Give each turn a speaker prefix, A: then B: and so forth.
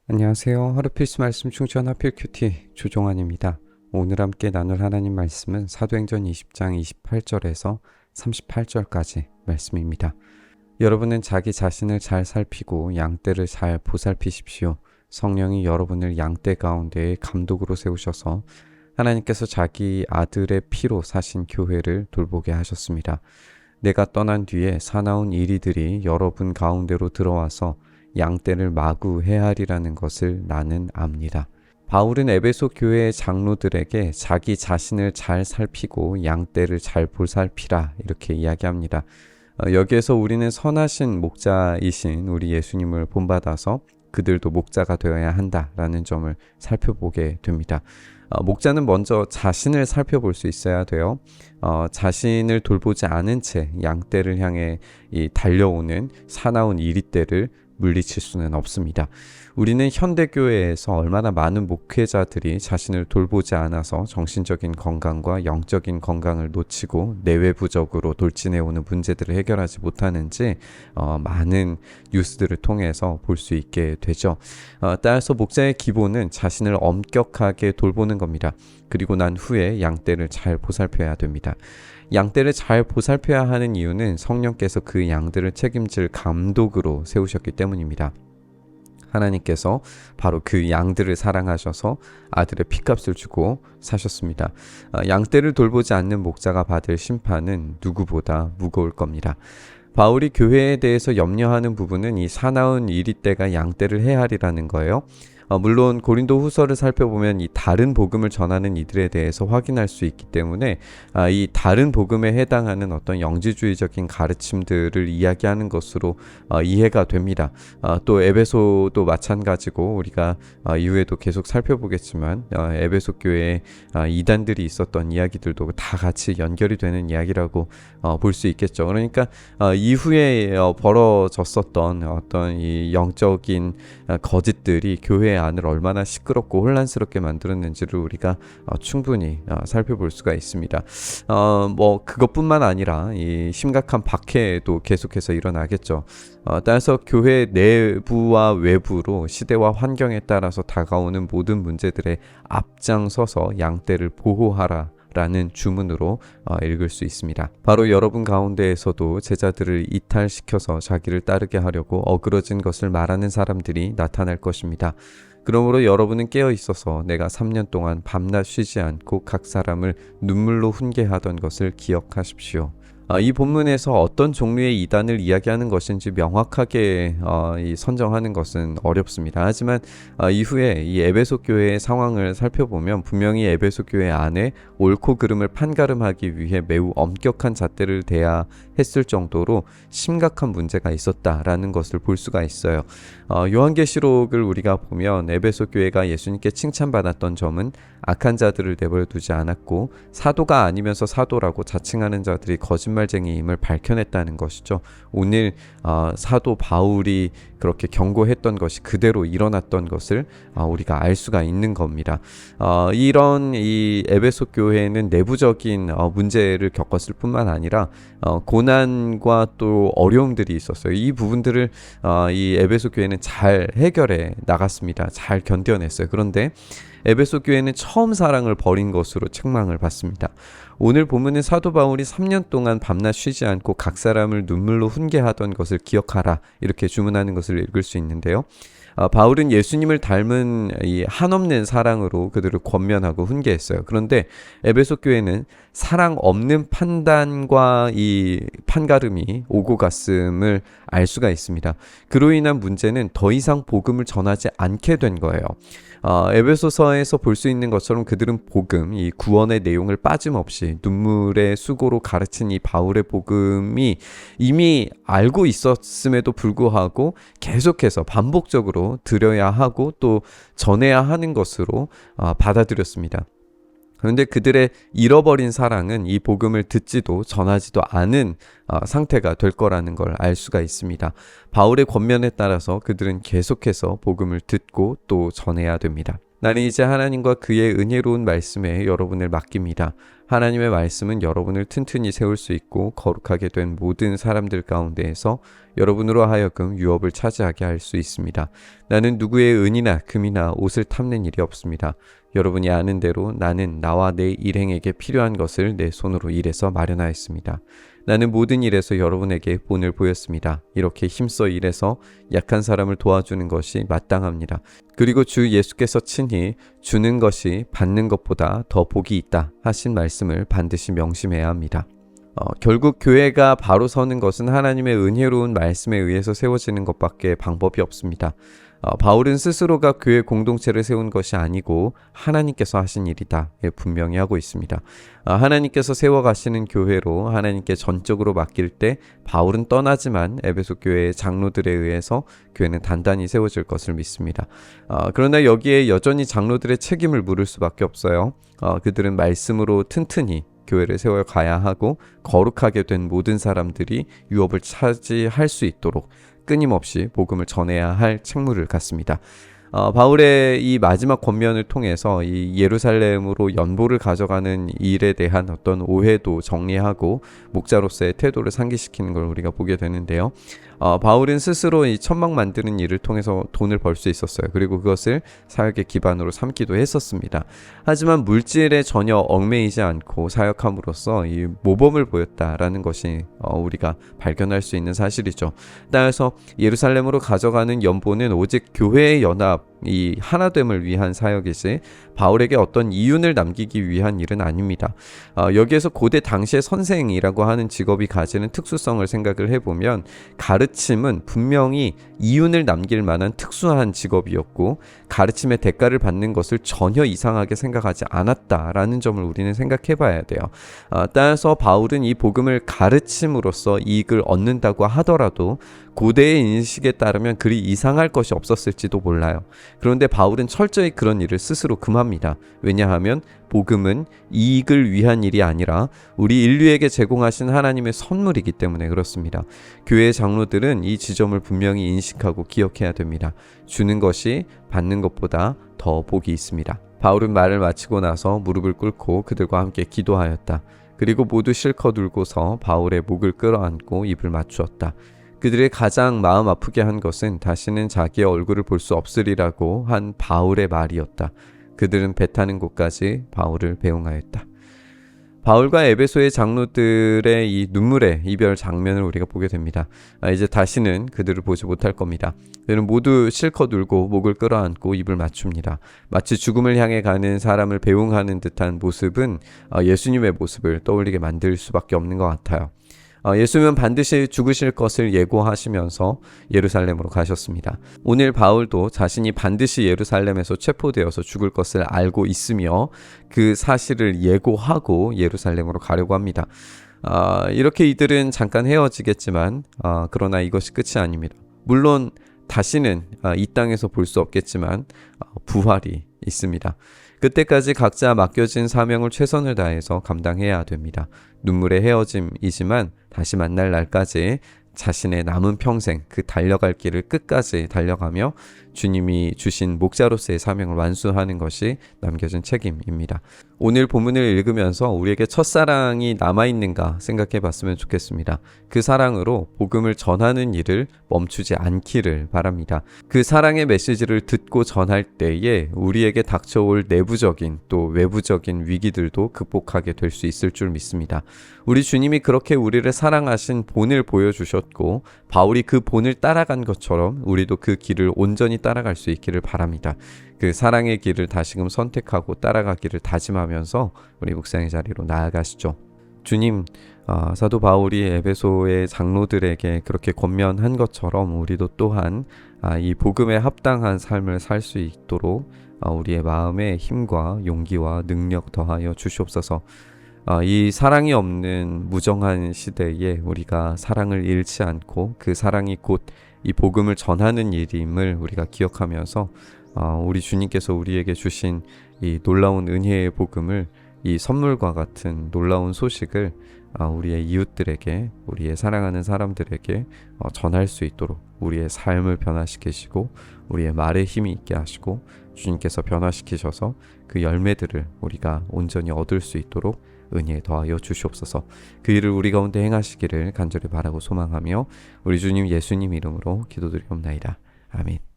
A: 안녕하세요. 하루 필수 말씀 충전 하필 큐티 조종환입니다. 오늘 함께 나눌 하나님 말씀은 사도행전 20장 28절에서 38절까지 말씀입니다. 여러분은 자기 자신을 잘 살피고 양떼를 잘 보살피십시오. 성령이 여러분을 양떼 가운데에 감독으로 세우셔서 하나님께서 자기 아들의 피로 사신 교회를 돌보게 하셨습니다. 내가 떠난 뒤에 사나운 이리들이 여러분 가운데로 들어와서 양떼를 마구 해하리라는 것을 나는 압니다. 바울은 에베소 교회의 장로들에게 자기 자신을 잘 살피고 양떼를 잘 보살피라 이렇게 이야기합니다. 여기에서 우리는 선하신 목자이신 우리 예수님을 본받아서 그들도 목자가 되어야 한다라는 점을 살펴보게 됩니다. 목자는 먼저 자신을 살펴볼 수 있어야 돼요. 자신을 돌보지 않은 채 양떼를 향해 달려오는 사나운 이리떼를 물리칠 수는 없습니다. 우리는 현대교회에서 얼마나 많은 목회자들이 자신을 돌보지 않아서 정신적인 건강과 영적인 건강을 놓치고 내외부적으로 돌진해오는 문제들을 해결하지 못하는지 많은 뉴스들을 통해서 볼 수 있게 되죠. 따라서 목자의 기본은 자신을 엄격하게 돌보는 겁니다. 그리고 난 후에 양떼를 잘 보살펴야 됩니다. 양떼를 잘 보살펴야 하는 이유는 성령께서 그 양들을 책임질 감독으로 세우셨기 때문입니다. 하나님께서 바로 그 양들을 사랑하셔서 아들의 피값을 주고 사셨습니다. 양떼를 돌보지 않는 목자가 받을 심판은 누구보다 무거울 겁니다. 바울이 교회에 대해서 염려하는 부분은 이 사나운 이리떼가 양떼를 해하리라는 거예요. 물론 고린도 후서를 살펴보면 이 다른 복음을 전하는 이들에 대해서 확인할 수 있기 때문에 이 다른 복음에 해당하는 어떤 영지주의적인 가르침들을 이야기하는 것으로 이해가 됩니다. 또 에베소도 마찬가지고 우리가 이후에도 계속 살펴보겠지만 에베소 교회에 이단들이 있었던 이야기들도 다 같이 연결이 되는 이야기라고 볼 수 있겠죠. 그러니까 이후에 벌어졌었던 어떤 이 영적인 거짓들이 교회 안을 얼마나 시끄럽고 혼란스럽게 만들었는지를 우리가 충분히 살펴볼 수가 있습니다. 그것뿐만 아니라 이 심각한 박해도 계속해서 일어나겠죠. 따라서 교회 내부와 외부로 시대와 환경에 따라서 다가오는 모든 문제들에 앞장서서 양떼를 보호하라 라는 주문으로 읽을 수 있습니다. 바로 여러분 가운데에서도 제자들을 이탈시켜서 자기를 따르게 하려고 어그러진 것을 말하는 사람들이 나타날 것입니다. 그러므로 여러분은 깨어 있어서 내가 3년 동안 밤낮 쉬지 않고 각 사람을 눈물로 훈계하던 것을 기억하십시오. 이 본문에서 어떤 종류의 이단을 이야기하는 것인지 명확하게 선정하는 것은 어렵습니다. 하지만 이후에 이 에베소 교회의 상황을 살펴보면 분명히 에베소 교회 안에 옳고 그름을 판가름하기 위해 매우 엄격한 잣대를 대야 했을 정도로 심각한 문제가 있었다라는 것을 볼 수가 있어요. 요한계시록을 우리가 보면 에베소 교회가 예수님께 칭찬받았던 점은 악한 자들을 내버려 두지 않았고 사도가 아니면서 사도라고 자칭하는 자들이 거짓말쟁이임을 밝혀냈다는 것이죠. 오늘 사도 바울이 그렇게 경고했던 것이 그대로 일어났던 것을 우리가 알 수가 있는 겁니다. 이런 이 에베소 교회는 내부적인 문제를 겪었을 뿐만 아니라 고난과 또 어려움들이 있었어요. 이 부분들을 이 에베소 교회는 잘 해결해 나갔습니다. 잘 견뎌냈어요. 그런데 에베소 교회는 처음 사랑을 버린 것으로 책망을 받습니다. 오늘 본문은 사도 바울이 3년 동안 밤낮 쉬지 않고 각 사람을 눈물로 훈계하던 것을 기억하라 이렇게 주문하는 것을 읽을 수 있는데요. 바울은 예수님을 닮은 이 한없는 사랑으로 그들을 권면하고 훈계했어요. 그런데 에베소 교회는 사랑 없는 판단과 이 판가름이 오고 갔음을 알 수가 있습니다. 그로 인한 문제는 더 이상 복음을 전하지 않게 된 거예요. 에베소서에서 볼 수 있는 것처럼 그들은 복음, 이 구원의 내용을 빠짐없이 눈물의 수고로 가르친 이 바울의 복음이 이미 알고 있었음에도 불구하고 계속해서 반복적으로 드려야 하고 또 전해야 하는 것으로 받아들였습니다. 그런데 그들의 잃어버린 사랑은 이 복음을 듣지도 전하지도 않은 상태가 될 거라는 걸 알 수가 있습니다. 바울의 권면에 따라서 그들은 계속해서 복음을 듣고 또 전해야 됩니다. 나는 이제 하나님과 그의 은혜로운 말씀에 여러분을 맡깁니다. 하나님의 말씀은 여러분을 튼튼히 세울 수 있고 거룩하게 된 모든 사람들 가운데에서 여러분으로 하여금 유업을 차지하게 할 수 있습니다. 나는 누구의 은이나 금이나 옷을 탐낸 일이 없습니다. 여러분이 아는 대로 나는 나와 내 일행에게 필요한 것을 내 손으로 일해서 마련하였습니다. 나는 모든 일에서 여러분에게 본을 보였습니다. 이렇게 힘써 일해서 약한 사람을 도와주는 것이 마땅합니다. 그리고 주 예수께서 친히 주는 것이 받는 것보다 더 복이 있다 하신 말씀을 반드시 명심해야 합니다. 결국 교회가 바로 서는 것은 하나님의 은혜로운 말씀에 의해서 세워지는 것밖에 방법이 없습니다. 바울은 스스로가 교회 공동체를 세운 것이 아니고 하나님께서 하신 일이다 분명히 하고 있습니다. 하나님께서 세워가시는 교회로 하나님께 전적으로 맡길 때 바울은 떠나지만 에베소 교회의 장로들에 의해서 교회는 단단히 세워질 것을 믿습니다. 그러나 여기에 여전히 장로들의 책임을 물을 수밖에 없어요. 그들은 말씀으로 튼튼히 교회를 세워가야 하고 거룩하게 된 모든 사람들이 유업을 차지할 수 있도록 끊임없이 복음을 전해야 할 책무를 갖습니다. 바울의 이 마지막 권면을 통해서 이 예루살렘으로 연보를 가져가는 일에 대한 어떤 오해도 정리하고 목자로서의 태도를 상기시키는 걸 우리가 보게 되는데요. 바울은 스스로 이 천막 만드는 일을 통해서 돈을 벌 수 있었어요. 그리고 그것을 사역의 기반으로 삼기도 했었습니다. 하지만 물질에 전혀 얽매이지 않고 사역함으로써 이 모범을 보였다라는 것이 우리가 발견할 수 있는 사실이죠. 따라서 예루살렘으로 가져가는 연보는 오직 교회의 연합, 이 하나됨을 위한 사역이지 바울에게 어떤 이윤을 남기기 위한 일은 아닙니다. 여기에서 고대 당시의 선생이라고 하는 직업이 가지는 특수성을 생각을 해보면 가르침은 분명히 이윤을 남길 만한 특수한 직업이었고 가르침의 대가를 받는 것을 전혀 이상하게 생각하지 않았다라는 점을 우리는 생각해 봐야 돼요. 따라서 바울은 이 복음을 가르침으로써 이익을 얻는다고 하더라도 고대의 인식에 따르면 그리 이상할 것이 없었을지도 몰라요. 그런데 바울은 철저히 그런 일을 스스로 금합니다. 왜냐하면 복음은 이익을 위한 일이 아니라 우리 인류에게 제공하신 하나님의 선물이기 때문에 그렇습니다. 교회 장로들은 이 지점을 분명히 인식하고 기억해야 됩니다. 주는 것이 받는 것보다 더 복이 있습니다. 바울은 말을 마치고 나서 무릎을 꿇고 그들과 함께 기도하였다. 그리고 모두 실컷 울고서 바울의 목을 끌어안고 입을 맞추었다. 그들의 가장 마음 아프게 한 것은 다시는 자기의 얼굴을 볼 수 없으리라고 한 바울의 말이었다. 그들은 배 타는 곳까지 바울을 배웅하였다. 바울과 에베소의 장로들의 이 눈물의 이별 장면을 우리가 보게 됩니다. 이제 다시는 그들을 보지 못할 겁니다. 그들은 모두 실컷 울고 목을 끌어안고 입을 맞춥니다. 마치 죽음을 향해 가는 사람을 배웅하는 듯한 모습은 예수님의 모습을 떠올리게 만들 수밖에 없는 것 같아요. 예수님은 반드시 죽으실 것을 예고하시면서 예루살렘으로 가셨습니다. 오늘 바울도 자신이 반드시 예루살렘에서 체포되어서 죽을 것을 알고 있으며 그 사실을 예고하고 예루살렘으로 가려고 합니다. 이렇게 이들은 잠깐 헤어지겠지만 그러나 이것이 끝이 아닙니다. 물론 다시는 이 땅에서 볼 수 없겠지만 부활이 있습니다. 그때까지 각자 맡겨진 사명을 최선을 다해서 감당해야 됩니다. 눈물의 헤어짐이지만 다시 만날 날까지 자신의 남은 평생 그 달려갈 길을 끝까지 달려가며 주님이 주신 목자로서의 사명을 완수하는 것이 남겨진 책임입니다. 오늘 본문을 읽으면서 우리에게 첫사랑이 남아있는가 생각해 봤으면 좋겠습니다. 그 사랑으로 복음을 전하는 일을 멈추지 않기를 바랍니다. 그 사랑의 메시지를 듣고 전할 때에 우리에게 닥쳐올 내부적인 또 외부적인 위기들도 극복하게 될 수 있을 줄 믿습니다. 우리 주님이 그렇게 우리를 사랑하신 본을 보여주셨고 바울이 그 본을 따라간 것처럼 우리도 그 길을 온전히 따라갈 수 있기를 바랍니다. 그 사랑의 길을 다시금 선택하고 따라가기를 다짐하면서 우리 묵상의 자리로 나아가시죠. 주님, 사도 바울이 에베소의 장로들에게 그렇게 권면한 것처럼 우리도 또한 이 복음에 합당한 삶을 살 수 있도록 우리의 마음에 힘과 용기와 능력 더하여 주시옵소서. 이 사랑이 없는 무정한 시대에 우리가 사랑을 잃지 않고 그 사랑이 곧 이 복음을 전하는 일임을 우리가 기억하면서 우리 주님께서 우리에게 주신 이 놀라운 은혜의 복음을 이 선물과 같은 놀라운 소식을 우리의 이웃들에게 우리의 사랑하는 사람들에게 전할 수 있도록 우리의 삶을 변화시키시고 우리의 말에 힘이 있게 하시고 주님께서 변화시키셔서 그 열매들을 우리가 온전히 얻을 수 있도록 은혜에 더하여 주시옵소서. 그 일을 우리 가운데 행하시기를 간절히 바라고 소망하며 우리 주님 예수님 이름으로 기도드리옵나이다. 아멘.